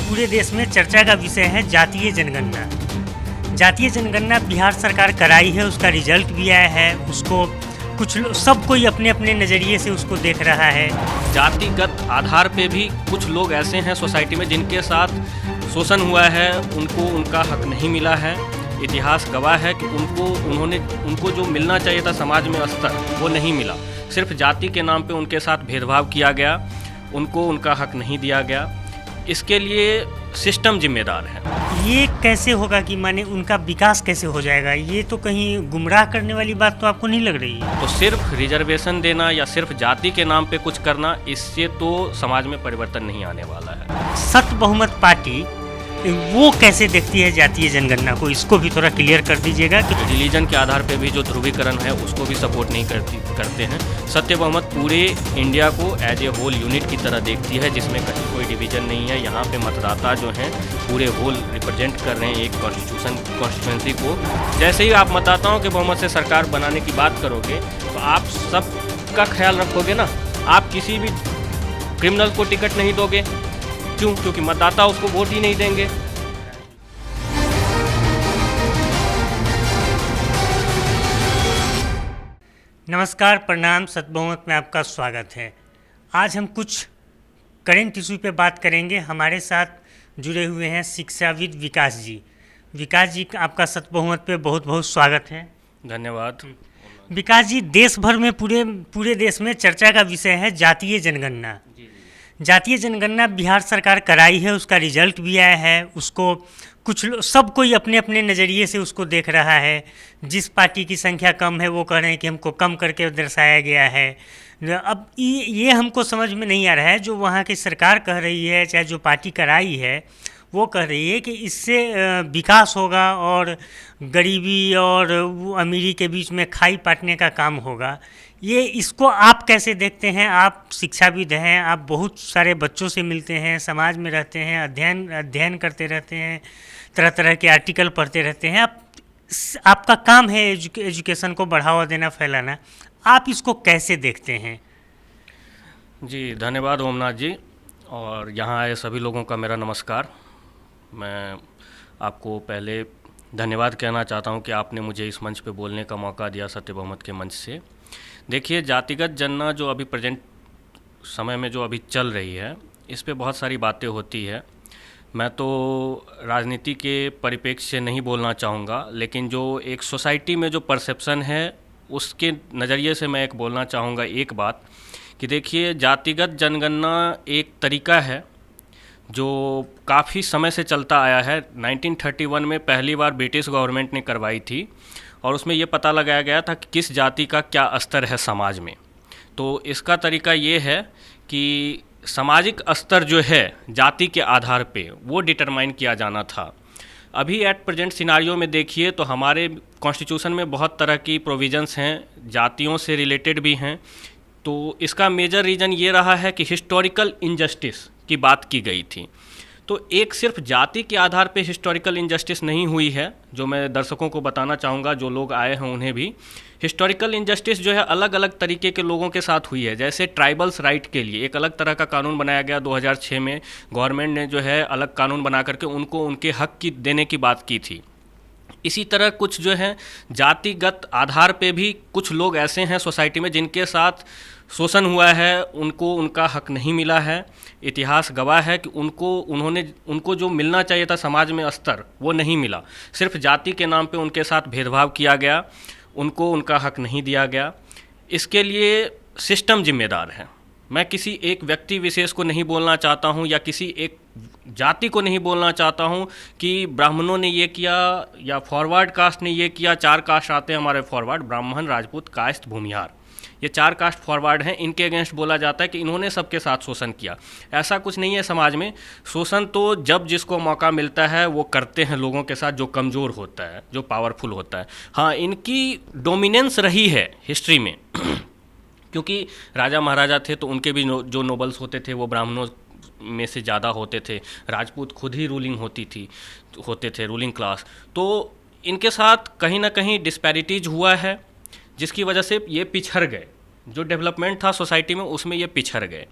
पूरे देश में चर्चा का विषय है जातीय जनगणना। जातीय जनगणना बिहार सरकार कराई है, उसका रिजल्ट भी आया है। उसको सब कोई अपने अपने नज़रिए से उसको देख रहा है। जातिगत आधार पे भी कुछ लोग ऐसे हैं सोसाइटी में जिनके साथ शोषण हुआ है, उनको उनका हक नहीं मिला है। इतिहास गवाह है कि उनको जो मिलना चाहिए था समाज में स्तर, वो नहीं मिला। सिर्फ जाति के नाम पे उनके साथ भेदभाव किया गया, उनको उनका हक नहीं दिया गया। इसके लिए सिस्टम जिम्मेदार है। ये कैसे होगा कि माने उनका विकास कैसे हो जाएगा? ये तो कहीं गुमराह करने वाली बात तो आपको नहीं लग रही है? तो सिर्फ रिजर्वेशन देना या सिर्फ जाति के नाम पे कुछ करना, इससे तो समाज में परिवर्तन नहीं आने वाला है। सत बहुमत पार्टी वो कैसे देखती है जातीय जनगणना को? इसको भी थोड़ा क्लियर कर दीजिएगा। कि रिलीजन के आधार पे भी जो ध्रुवीकरण है उसको भी सपोर्ट नहीं करते हैं। सत्य बहुमत पूरे इंडिया को एज ए होल यूनिट की तरह देखती है, जिसमें कहीं कोई डिवीजन नहीं है। यहाँ पे मतदाता जो हैं पूरे होल रिप्रेजेंट कर रहे हैं एक कॉन्स्टिट्यूंसी को। जैसे ही आप मतदाताओं के बहुमत से सरकार बनाने की बात करोगे तो आप सबका ख्याल रखोगे ना। आप किसी भी क्रिमिनल को टिकट नहीं दोगे। क्यों? क्योंकि मतदाता उसको वोट ही नहीं देंगे। नमस्कार, प्रणाम, सत बहुमत में आपका स्वागत है। आज हम कुछ करेंट इशू पे बात करेंगे। हमारे साथ जुड़े हुए हैं शिक्षाविद विकास जी। विकास जी, आपका सत बहुमत पे बहुत बहुत स्वागत है। धन्यवाद। विकास जी, देश भर में पूरे देश में चर्चा का विषय है जातीय जनगणना। जातीय जनगणना बिहार सरकार कराई है, उसका रिजल्ट भी आया है। उसको सब कोई अपने अपने नज़रिए से उसको देख रहा है। जिस पार्टी की संख्या कम है वो कह रहे हैं कि हमको कम करके दर्शाया गया है। अब ये हमको समझ में नहीं आ रहा है। जो वहाँ की सरकार कह रही है, चाहे जो पार्टी कराई है, वो कह रही है कि इससे विकास होगा और गरीबी और अमीरी के बीच में खाई पाटने का काम होगा। इसको आप कैसे देखते हैं? आप शिक्षाविद हैं, आप बहुत सारे बच्चों से मिलते हैं, समाज में रहते हैं, अध्ययन करते रहते हैं, तरह तरह के आर्टिकल पढ़ते रहते हैं। आपका काम है एजुकेशन को बढ़ावा देना, फैलाना। आप इसको कैसे देखते हैं? जी, धन्यवाद ओमनाथ जी, और यहाँ आए सभी लोगों का मेरा नमस्कार। मैं आपको पहले धन्यवाद कहना चाहता हूँ कि आपने मुझे इस मंच पे बोलने का मौका दिया, सत्य बहुमत के मंच से। देखिए, जातिगत जनगणना जो अभी प्रेजेंट समय में जो अभी चल रही है, इस पे बहुत सारी बातें होती है। मैं तो राजनीति के परिप्रेक्ष्य से नहीं बोलना चाहूँगा, लेकिन जो एक सोसाइटी में जो परसेप्शन है उसके नज़रिए से मैं एक बोलना चाहूँगा एक बात कि देखिए, जातिगत जनगणना एक तरीका है जो काफ़ी समय से चलता आया है। 1931 में पहली बार ब्रिटिश गवर्नमेंट ने करवाई थी और उसमें ये पता लगाया गया था कि किस जाति का क्या स्तर है समाज में। तो इसका तरीका ये है कि सामाजिक स्तर जो है जाति के आधार पे वो डिटरमाइन किया जाना था। अभी एट प्रेजेंट सिनारियो में देखिए तो हमारे कॉन्स्टिट्यूशन में बहुत तरह की प्रोविजंस हैं, जातियों से रिलेटेड भी हैं। तो इसका मेजर रीज़न ये रहा है कि हिस्टोरिकल इनजस्टिस की बात की गई थी। तो एक सिर्फ जाति के आधार पे हिस्टोरिकल इनजस्टिस नहीं हुई है, जो मैं दर्शकों को बताना चाहूँगा, जो लोग आए हैं उन्हें भी। हिस्टोरिकल इनजस्टिस जो है अलग अलग तरीके के लोगों के साथ हुई है। जैसे ट्राइबल्स राइट के लिए एक अलग तरह का कानून बनाया गया 2006 में। गवर्नमेंट ने जो है अलग कानून बना करके उनको उनके हक की देने की बात की थी। इसी तरह कुछ जो है जातिगत आधार पे भी कुछ लोग ऐसे हैं सोसाइटी में जिनके साथ शोषण हुआ है, उनको उनका हक नहीं मिला है। इतिहास गवाह है कि उनको जो मिलना चाहिए था समाज में स्तर, वो नहीं मिला। सिर्फ जाति के नाम पे उनके साथ भेदभाव किया गया, उनको उनका हक नहीं दिया गया। इसके लिए सिस्टम जिम्मेदार है। मैं किसी एक व्यक्ति विशेष को नहीं बोलना चाहता हूँ या किसी एक जाति को नहीं बोलना चाहता हूँ कि ब्राह्मणों ने ये किया या फॉरवर्ड कास्ट ने ये किया। 4 कास्ट आते हैं हमारे फॉरवर्ड: ब्राह्मण, राजपूत, कायस्थ, भूमिहार। ये 4 कास्ट फॉरवर्ड हैं। इनके अगेंस्ट बोला जाता है कि इन्होंने सबके साथ शोषण किया। ऐसा कुछ नहीं है समाज में। शोषण तो जब जिसको मौका मिलता है वो करते हैं लोगों के साथ, जो कमज़ोर होता है, जो पावरफुल होता है। हाँ, इनकी डोमिनेंस रही है हिस्ट्री में क्योंकि राजा महाराजा थे तो उनके भी जो नोबल्स होते थे वो ब्राह्मणों में से ज़्यादा होते थे। राजपूत खुद ही होते थे रूलिंग क्लास। तो इनके साथ कहीं ना कहीं डिस्पैरिटीज हुआ है, जिसकी वजह से ये पिछड़ गए। जो डेवलपमेंट था सोसाइटी में उसमें ये पिछड़ गए।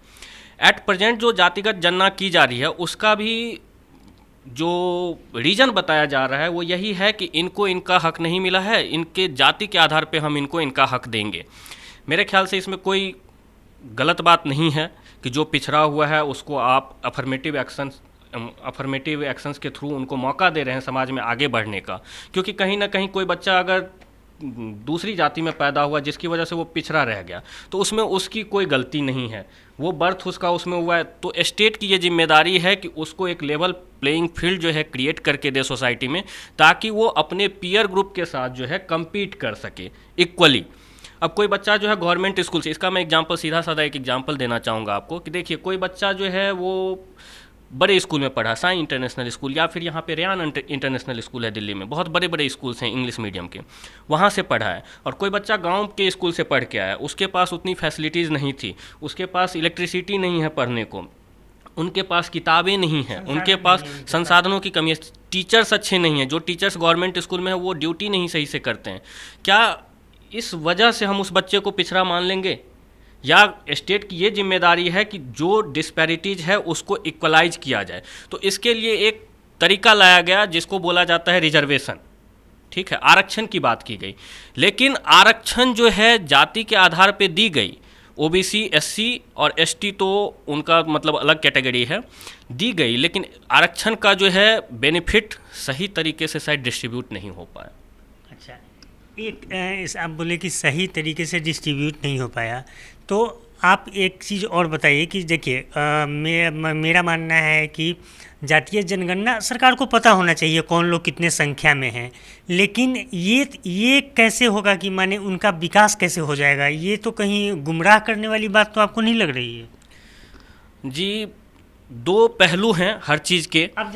एट प्रेजेंट जो जातिगत जनगणना की जा रही है उसका भी जो रीज़न बताया जा रहा है वो यही है कि इनको इनका हक नहीं मिला है, इनके जाति के आधार पे हम इनको इनका हक देंगे। मेरे ख्याल से इसमें कोई गलत बात नहीं है कि जो पिछड़ा हुआ है उसको आप अफर्मेटिव एक्शंस के थ्रू उनको मौका दे रहे हैं समाज में आगे बढ़ने का। क्योंकि कहीं ना कहीं कोई बच्चा अगर दूसरी जाति में पैदा हुआ जिसकी वजह से वो पिछड़ा रह गया तो उसमें उसकी कोई गलती नहीं है, वो बर्थ उसका उसमें हुआ है। तो स्टेट की ये जिम्मेदारी है कि उसको एक लेवल प्लेइंग फील्ड जो है क्रिएट करके दे सोसाइटी में, ताकि वो अपने पीयर ग्रुप के साथ जो है कम्पीट कर सके इक्वली। अब कोई बच्चा जो है गवर्नमेंट स्कूल से, इसका मैं एग्जांपल सीधा साधा एक एग्जांपल देना चाहूँगा आपको कि देखिए कोई बच्चा जो है वो बड़े स्कूल में पढ़ा, साई इंटरनेशनल स्कूल या फिर यहाँ पे रेयान इंटरनेशनल स्कूल है दिल्ली में, बहुत बड़े बड़े स्कूल्स हैं इंग्लिश मीडियम के, वहाँ से पढ़ा है। और कोई बच्चा गांव के स्कूल से पढ़ के आया, उसके पास उतनी फैसिलिटीज़ नहीं थी, उसके पास इलेक्ट्रिसिटी नहीं है पढ़ने को, उनके पास किताबें नहीं हैं, उनके पास संसाधनों की कमी है, टीचर्स अच्छे नहीं हैं, जो टीचर्स गवर्नमेंट स्कूल में है वो ड्यूटी नहीं सही से करते हैं। क्या इस वजह से हम उस बच्चे को पिछड़ा मान लेंगे? या स्टेट की ये जिम्मेदारी है कि जो डिस्पैरिटीज है उसको इक्वलाइज किया जाए। तो इसके लिए एक तरीका लाया गया जिसको बोला जाता है रिजर्वेशन। ठीक है, आरक्षण की बात की गई, लेकिन आरक्षण जो है जाति के आधार पे दी गई, ओबीसी, एससी और एसटी तो उनका मतलब अलग कैटेगरी है, दी गई, लेकिन आरक्षण का जो है बेनिफिट सही तरीके से शायद डिस्ट्रीब्यूट नहीं हो पाया। अच्छा, एक आप बोले कि सही तरीके से डिस्ट्रीब्यूट नहीं हो पाया, तो आप एक चीज़ और बताइए कि देखिए मेरा मानना है कि जातीय जनगणना सरकार को पता होना चाहिए कौन लोग कितने संख्या में हैं, लेकिन ये कैसे होगा कि माने उनका विकास कैसे हो जाएगा? ये तो कहीं गुमराह करने वाली बात तो आपको नहीं लग रही है? जी, दो पहलू हैं हर चीज़ के। अब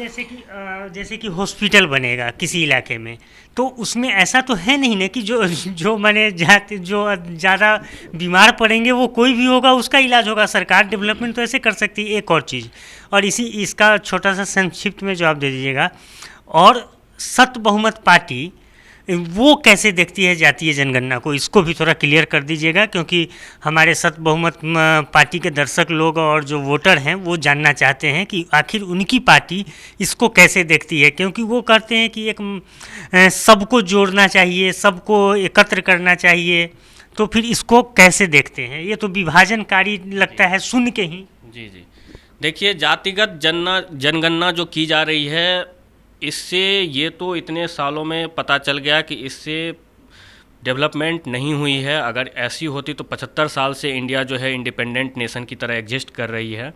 जैसे कि हॉस्पिटल बनेगा किसी इलाके में, तो उसमें ऐसा तो है नहीं ना कि जो माने जो ज़्यादा बीमार पड़ेंगे वो कोई भी होगा उसका इलाज होगा। सरकार डेवलपमेंट तो ऐसे कर सकती है। एक और चीज़, और इसका छोटा सा संक्षिप्त में जवाब दे दीजिएगा, और सत बहुमत पार्टी वो कैसे देखती है जातीय जनगणना को, इसको भी थोड़ा क्लियर कर दीजिएगा, क्योंकि हमारे सत बहुमत पार्टी के दर्शक लोग और जो वोटर हैं वो जानना चाहते हैं कि आखिर उनकी पार्टी इसको कैसे देखती है। क्योंकि वो कहते हैं कि एक सबको जोड़ना चाहिए, सबको एकत्र करना चाहिए, तो फिर इसको कैसे देखते हैं? ये तो विभाजनकारी लगता है सुन के ही। जी, देखिए जातिगत जनगणना जो की जा रही है, इससे ये तो इतने सालों में पता चल गया कि इससे डेवलपमेंट नहीं हुई है। अगर ऐसी होती तो 75 साल से इंडिया जो है इंडिपेंडेंट नेशन की तरह एग्जिस्ट कर रही है।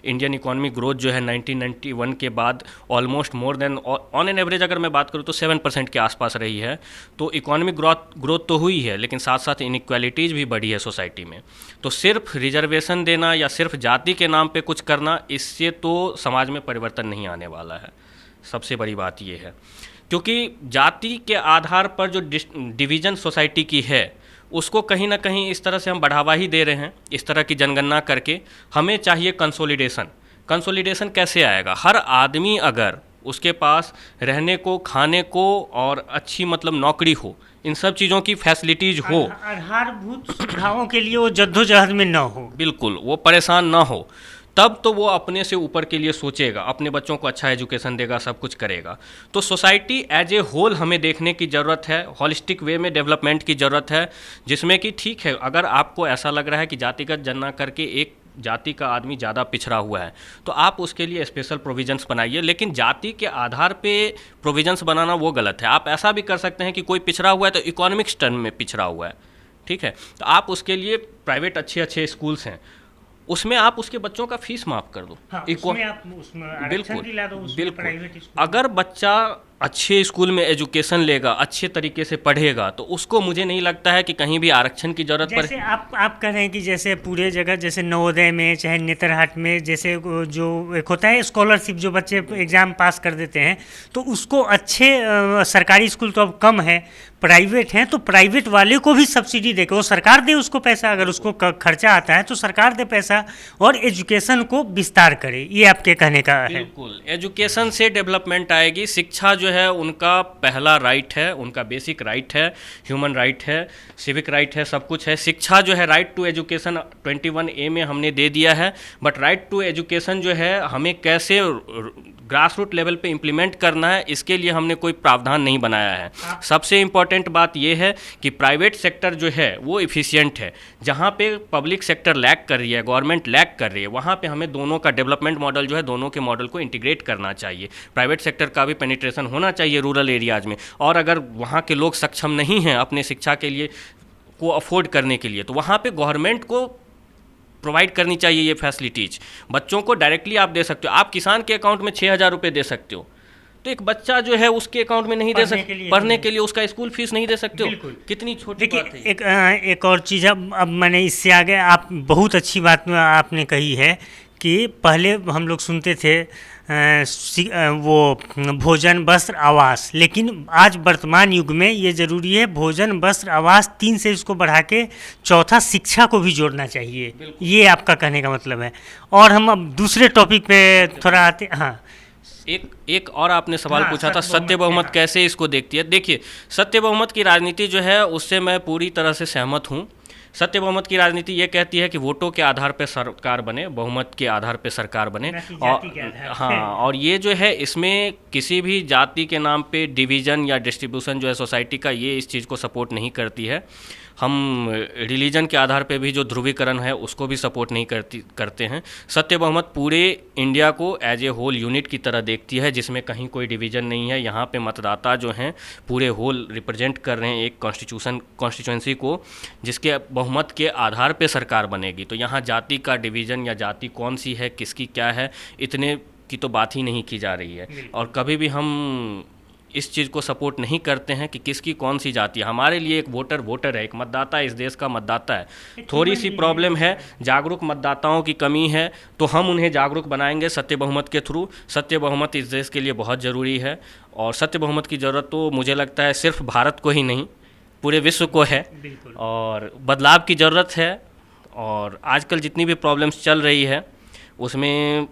इंडियन इकोनॉमिक ग्रोथ जो है 1991 के बाद almost more than on an average अगर मैं बात करूँ तो 7% के आसपास रही है। तो इकोनॉमिक ग्रोथ तो हुई है, लेकिन साथ साथ इनइक्वालिटीज़ भी बढ़ी है सोसाइटी में। तो सिर्फ रिजर्वेशन देना या सिर्फ जाति के नाम पे कुछ करना, इससे तो समाज में परिवर्तन नहीं आने वाला है। सबसे बड़ी बात ये है, क्योंकि जाति के आधार पर जो डिवीज़न सोसाइटी की है उसको कहीं ना कहीं इस तरह से हम बढ़ावा ही दे रहे हैं इस तरह की जनगणना करके। हमें चाहिए कंसोलिडेशन कैसे आएगा? हर आदमी अगर उसके पास रहने को, खाने को और अच्छी मतलब नौकरी हो, इन सब चीज़ों की फैसिलिटीज़ हो, आधारभूत सुविधाओं के लिए वो जद्दोजहद में ना हो, बिल्कुल वो परेशान ना हो, तब तो वो अपने से ऊपर के लिए सोचेगा, अपने बच्चों को अच्छा एजुकेशन देगा, सब कुछ करेगा। तो सोसाइटी एज ए होल हमें देखने की ज़रूरत है, हॉलिस्टिक वे में डेवलपमेंट की ज़रूरत है, जिसमें कि ठीक है अगर आपको ऐसा लग रहा है कि जातिगत जनगणना करके एक जाति का आदमी ज़्यादा पिछड़ा हुआ है तो आप उसके लिए स्पेशल प्रोविजंस बनाइए, लेकिन जाति के आधार पे प्रोविजंस बनाना वो गलत है। आप ऐसा भी कर सकते हैं कि कोई पिछड़ा हुआ है तो इकोनॉमिक्स टर्म में पिछड़ा हुआ है, ठीक है, तो आप उसके लिए प्राइवेट अच्छे स्कूल्स हैं, उसमें आप उसके बच्चों का फीस माफ़ कर दो। हाँ, उसमें बिल्कुल। अगर बच्चा अच्छे स्कूल में एजुकेशन लेगा, अच्छे तरीके से पढ़ेगा, तो उसको मुझे नहीं लगता है कि कहीं भी आरक्षण की जरूरत पड़े। जैसे आप कह रहे हैं कि जैसे पूरे जगह, जैसे नवोदय में चाहे नेतरहाट में, जैसे जो एक होता है स्कॉलरशिप, जो बच्चे एग्ज़ाम पास कर देते हैं, तो उसको अच्छे सरकारी स्कूल तो अब कम है, प्राइवेट हैं, तो प्राइवेट वाले को भी सब्सिडी देकर वो सरकार दे उसको पैसा, अगर उसको खर्चा आता है तो सरकार दे पैसा और एजुकेशन को विस्तार करे, ये आपके कहने का है। बिल्कुल, एजुकेशन से डेवलपमेंट आएगी। शिक्षा जो है उनका पहला राइट है, उनका बेसिक राइट है, ह्यूमन राइट है, सिविक राइट है, सब कुछ है। शिक्षा जो है राइट टू एजुकेशन 21A में हमने दे दिया है, बट राइट टू एजुकेशन जो है हमें कैसे ग्रास रूट लेवल पे इम्प्लीमेंट करना है, इसके लिए हमने कोई प्रावधान नहीं बनाया है। सबसे इम्पॉर्टेंट बात यह है कि प्राइवेट सेक्टर जो है वो इफ़िशियंट है। जहाँ पे पब्लिक सेक्टर लैग कर रही है, गवर्नमेंट लैग कर रही है, वहाँ पे हमें दोनों का डेवलपमेंट मॉडल जो है, दोनों के मॉडल को इंटीग्रेट करना चाहिए। प्राइवेट सेक्टर का भी पेनिट्रेशन होना चाहिए रूरल एरियाज़ में, और अगर वहाँ के लोग सक्षम नहीं हैं अपने शिक्षा के लिए को अफोर्ड करने के लिए, तो वहाँ पे गवर्नमेंट को प्रोवाइड करनी चाहिए ये फैसिलिटीज़। बच्चों को डायरेक्टली आप दे सकते हो, आप किसान के अकाउंट में 6,000 रुपये दे सकते हो, तो एक बच्चा जो है उसके अकाउंट में नहीं दे सकते, पढ़ने के लिए उसका स्कूल फीस नहीं दे सकते हो। कितनी छोटी बात है। एक और चीज़ अब मैंने इससे आगे, आप बहुत अच्छी बात आपने कही है कि पहले हम लोग सुनते थे वो भोजन वस्त्र आवास, लेकिन आज वर्तमान युग में ये ज़रूरी है भोजन वस्त्र आवास 3 से इसको बढ़ा के चौथा शिक्षा को भी जोड़ना चाहिए, ये आपका कहने का मतलब है। और हम अब दूसरे टॉपिक पे थोड़ा आते। हाँ, एक और आपने सवाल पूछा था, सत्य बहुमत कैसे इसको देखती है। देखिए, सत्य बहुमत की राजनीति जो है उससे मैं पूरी तरह से सहमत हूँ। सत्य बहुमत की राजनीति ये कहती है कि वोटों के आधार पर सरकार बने, बहुमत के आधार पर सरकार बने, और हाँ, और ये जो है इसमें किसी भी जाति के नाम पे डिवीज़न या डिस्ट्रीब्यूशन जो है सोसाइटी का, ये इस चीज़ को सपोर्ट नहीं करती है। हम रिलीजन के आधार पे भी जो ध्रुवीकरण है उसको भी सपोर्ट नहीं करते हैं। सत्य बहुमत पूरे इंडिया को एज ए होल यूनिट की तरह देखती है, जिसमें कहीं कोई डिवीज़न नहीं है। यहाँ पे मतदाता जो हैं पूरे होल रिप्रेजेंट कर रहे हैं एक कॉन्स्टिट्यूंसी को, जिसके बहुमत के आधार पे सरकार बनेगी। तो यहाँ जाति का डिवीज़न या जाति कौन सी है, किसकी क्या है, इतने की तो बात ही नहीं की जा रही है। और कभी भी हम इस चीज़ को सपोर्ट नहीं करते हैं कि किसकी कौन सी जाति है। हमारे लिए एक वोटर है, एक मतदाता इस देश का मतदाता है। थोड़ी सी प्रॉब्लम है, जागरूक मतदाताओं की कमी है, तो हम उन्हें जागरूक बनाएंगे सत्य बहुमत के थ्रू। सत्य बहुमत इस देश के लिए बहुत ज़रूरी है, और सत्य बहुमत की ज़रूरत तो मुझे लगता है सिर्फ भारत को ही नहीं, पूरे विश्व को है, और बदलाव की ज़रूरत है। और आजकल जितनी भी प्रॉब्लम्स चल रही है उसमें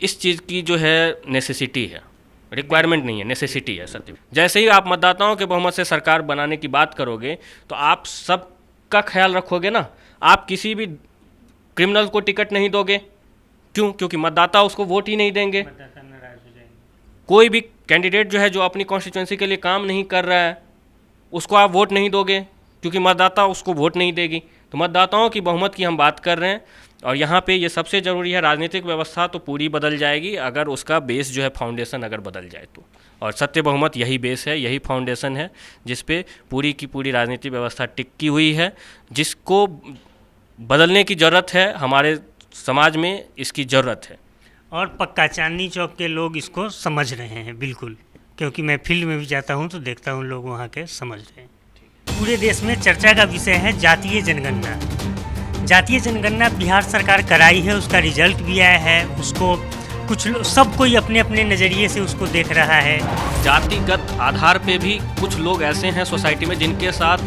इस चीज़ की जो है नेसेसिटी है, रिक्वायरमेंट नहीं है, नेसेसिटी है सत्य। जैसे ही आप मतदाताओं के बहुमत से सरकार बनाने की बात करोगे तो आप सब का ख्याल रखोगे ना। आप किसी भी क्रिमिनल को टिकट नहीं दोगे, क्यों? क्योंकि मतदाता उसको वोट ही नहीं देंगे। कोई भी कैंडिडेट जो है जो अपनी कॉन्स्टिट्यूंसी के लिए काम नहीं कर रहा है उसको आप वोट नहीं दोगे, क्योंकि मतदाता उसको वोट नहीं देगी। तो मतदाताओं की बहुमत की हम बात कर रहे हैं, और यहाँ पे ये सबसे ज़रूरी है। राजनीतिक व्यवस्था तो पूरी बदल जाएगी अगर उसका बेस जो है फाउंडेशन अगर बदल जाए तो, और सत्य बहुमत यही बेस है, यही फाउंडेशन है जिस पे पूरी की पूरी राजनीतिक व्यवस्था टिकी हुई है, जिसको बदलने की ज़रूरत है। हमारे समाज में इसकी ज़रूरत है, और पक्का चांदनी चौक के लोग इसको समझ रहे हैं बिल्कुल, क्योंकि मैं फील्ड में भी जाता हूँ तो देखता हूँ लोग वहाँ के समझ रहे हैं। पूरे देश में चर्चा का विषय है जातीय जनगणना। जातीय जनगणना बिहार सरकार कराई है, उसका रिजल्ट भी आया है, उसको सब कोई अपने अपने नज़रिए से उसको देख रहा है। जातिगत आधार पे भी कुछ लोग ऐसे हैं सोसाइटी में जिनके साथ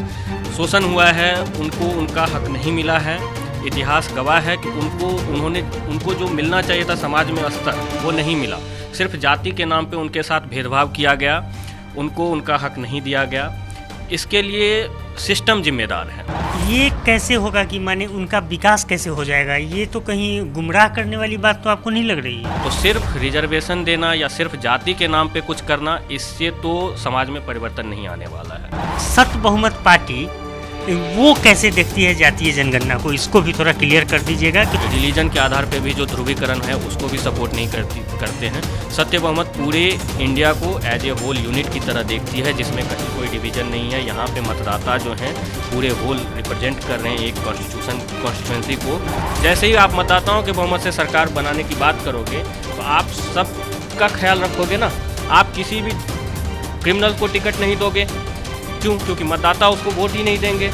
शोषण हुआ है, उनको उनका हक नहीं मिला है। इतिहास गवाह है कि उनको जो मिलना चाहिए था समाज में स्तर, वो नहीं मिला। सिर्फ जाति के नाम पे उनके साथ भेदभाव किया गया, उनको उनका हक नहीं दिया गया। इसके लिए सिस्टम जिम्मेदार है। ये कैसे होगा कि माने उनका विकास कैसे हो जाएगा? ये तो कहीं गुमराह करने वाली बात तो आपको नहीं लग रही है? तो सिर्फ रिजर्वेशन देना या सिर्फ जाति के नाम पे कुछ करना, इससे तो समाज में परिवर्तन नहीं आने वाला है। सत्य बहुमत पार्टी वो कैसे देखती है जातीय जनगणना को, इसको भी थोड़ा क्लियर कर दीजिएगा। कि रिलीजन के आधार पे भी जो ध्रुवीकरण है उसको भी सपोर्ट नहीं करते हैं। सत्य बहुमत पूरे इंडिया को एज ए होल यूनिट की तरह देखती है, जिसमें कहीं कोई डिवीज़न नहीं है। यहाँ पे मतदाता जो हैं पूरे होल रिप्रेजेंट कर रहे हैं एक कॉन्स्टिट्यूंसी को। जैसे ही आप मतदाताओं के बहुमत से सरकार बनाने की बात करोगे तो आप सब का ख्याल रखोगे ना। आप किसी भी क्रिमिनल को टिकट नहीं दोगे, क्यों? क्योंकि मतदाता उसको वोट ही नहीं देंगे।